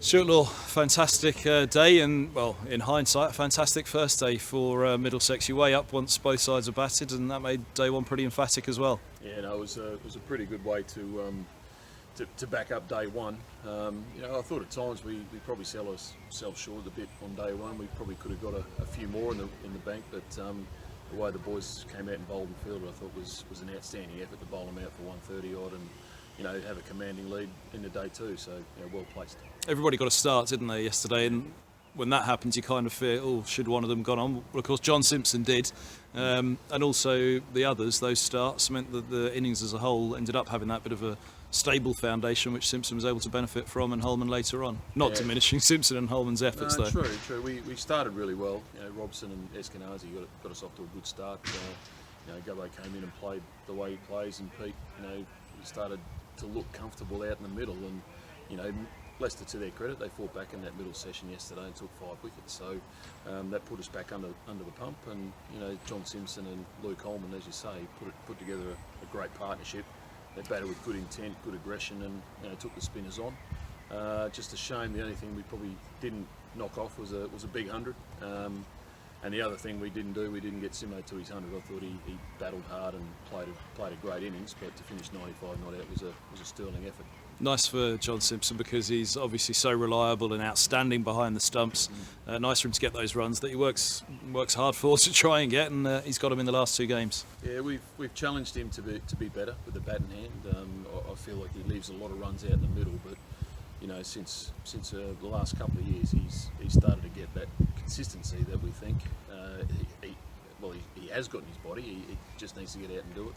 Stuart Law, fantastic day, and well, in hindsight, a fantastic first day for Middlesex. You way up once both sides are battered, and that made day one pretty emphatic as well. Yeah, no, it was a pretty good way to back up day one. I thought at times we probably sell ourselves short a bit on day one. We probably could have got a few more in the bank, but the way the boys came out and bowled and fielded, I thought was an outstanding effort to bowl them out for 130 odd and have a commanding lead in the day too. So well placed. Everybody got a start, didn't they, yesterday? And when that happens, you kind of fear, oh, should one of them gone on? Well, of course, John Simpson did, and also the others. Those starts meant that the innings as a whole ended up having that bit of a stable foundation, which Simpson was able to benefit from, and Holmen later on. Not diminishing Simpson and Holmen's efforts, though. True. We started really well. Robson and Eskenazi got us off to a good start. Gubbo came in and played the way he plays, and Pete, he started to look comfortable out in the middle, and Leicester, to their credit, they fought back in that middle session yesterday and took 5 wickets. So that put us back under the pump, and John Simpson and Lukeholmen, as you say, put together a great partnership. They batted with good intent, good aggression, and took the spinners on. Just a shame. The only thing we probably didn't knock off was a big 100. And the other thing we didn't get Simo to his 100. I thought he battled hard and played a great innings, but to finish 95 not out was a sterling effort. Nice for John Simpson because he's obviously so reliable and outstanding behind the stumps. Nice for him to get those runs that he works hard for to try and get, and he's got them in the last 2 games. Yeah, we've challenged him to be better with the bat in hand. I feel like he leaves a lot of runs out in the middle, but since the last couple of years, he's started to get that consistency that we think he has got in his body. He just needs to get out and do it.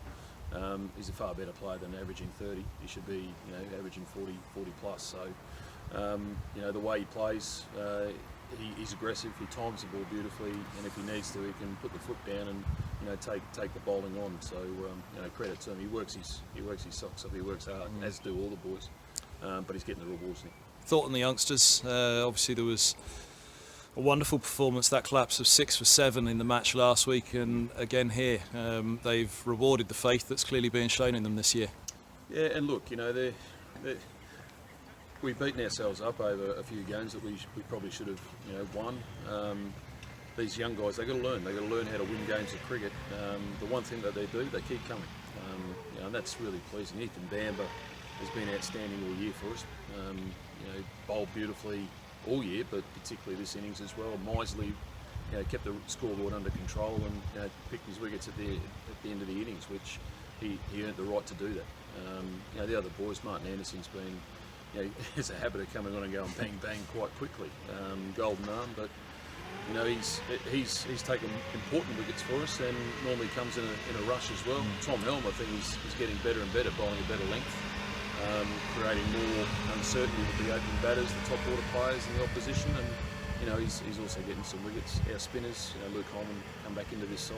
He's a far better player than averaging 30. He should be averaging 40 plus. So the way he plays, he's aggressive. He times the ball beautifully, and if he needs to, he can put the foot down and take the bowling on. So credit to him. He works his socks off. He works hard, as do all the boys. But he's getting the rewards now. Thought on the youngsters. Obviously there was a wonderful performance, that collapse of 6 for 7 in the match last week, and again here they've rewarded the faith that's clearly being shown in them this year. Yeah, and look, we've beaten ourselves up over a few games that we probably should have won. These young guys, they've got to learn. They've got to learn how to win games of cricket. The one thing that they do, they keep coming, and that's really pleasing. Ethan Bamber has been outstanding all year for us. Bowled beautifully all year, but particularly this innings as well. Misley kept the scoreboard under control and picked his wickets at the end of the innings, which he earned the right to do that. The other boys, Martin Anderson's been, has a habit of coming on and going bang bang quite quickly. Golden arm, but he's taken important wickets for us and normally comes in a rush as well. Tom Helm, I think, is getting better and better, bowling a better length. Creating more uncertainty with the opening batters, the top order players in the opposition, and he's also getting some wickets. Our spinners, Lukeholmen, come back into this side.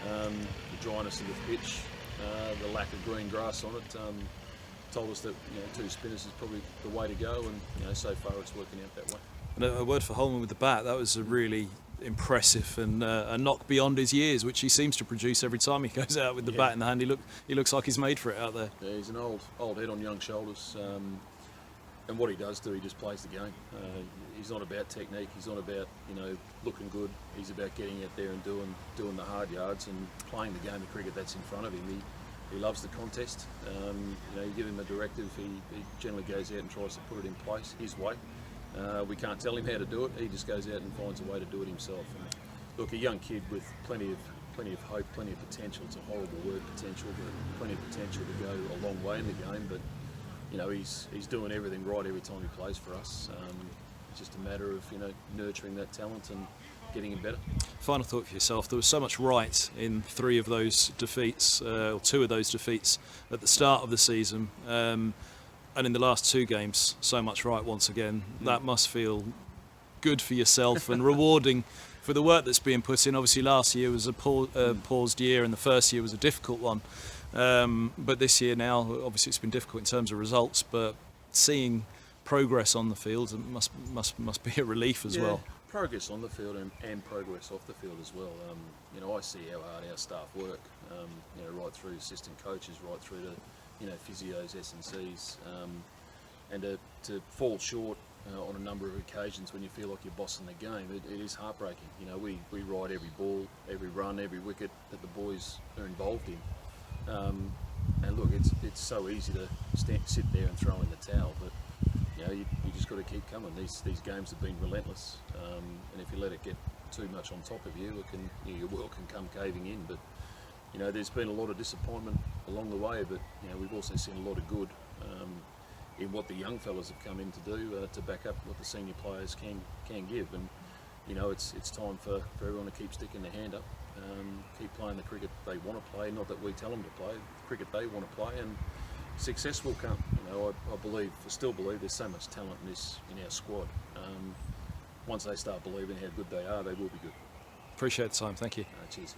The dryness of the pitch, the lack of green grass on it, told us that 2 spinners is probably the way to go, and so far it's working out that way. And a word for Holmen with the bat. That was a really impressive and a knock beyond his years, which he seems to produce every time he goes out with the bat in the hand. He looks like he's made for it out there. Yeah, he's an old head on young shoulders, and what he does do, he just plays the game. He's not about technique. He's not about looking good. He's about getting out there and doing the hard yards and playing the game of cricket that's in front of him. He loves the contest. You give him a directive, he generally goes out and tries to put it in place his way. We can't tell him how to do it. He just goes out and finds a way to do it himself. And look, a young kid with plenty of hope, plenty of potential. It's a horrible word, potential, but plenty of potential to go a long way in the game. But he's doing everything right every time he plays for us. It's just a matter of nurturing that talent and getting him better. Final thought for yourself. There was so much right in 3 of those defeats, or 2 of those defeats at the start of the season. And in the last 2 games, so much right once again. That must feel good for yourself and rewarding for the work that's being put in. Obviously last year was a paused year, and the first year was a difficult one. But this year now, obviously it's been difficult in terms of results, but seeing progress on the field must be a relief as well. Progress on the field and progress off the field as well. I see how hard our staff work, right through assistant coaches, right through to physios, S&Cs, and to fall short on a number of occasions when you feel like you're bossing the game. It is heartbreaking. You know, we ride every ball, every run, every wicket that the boys are involved in. And look, it's so easy to sit there and throw in the towel, but you know, you just got to keep coming. These games have been relentless, and if you let it get too much on top of you, your world can come caving in. But you know, there's been a lot of disappointment along the way, but you know, we've also seen a lot of good in what the young fellas have come in to do to back up what the senior players can give. And you know, it's time for everyone to keep sticking their hand up, keep playing the cricket they want to play, not that we tell them to play, the cricket they want to play, and success will come. You know, I still believe there's so much talent in our squad. Once they start believing how good they are, they will be good. Appreciate the time. Thank you. Cheers.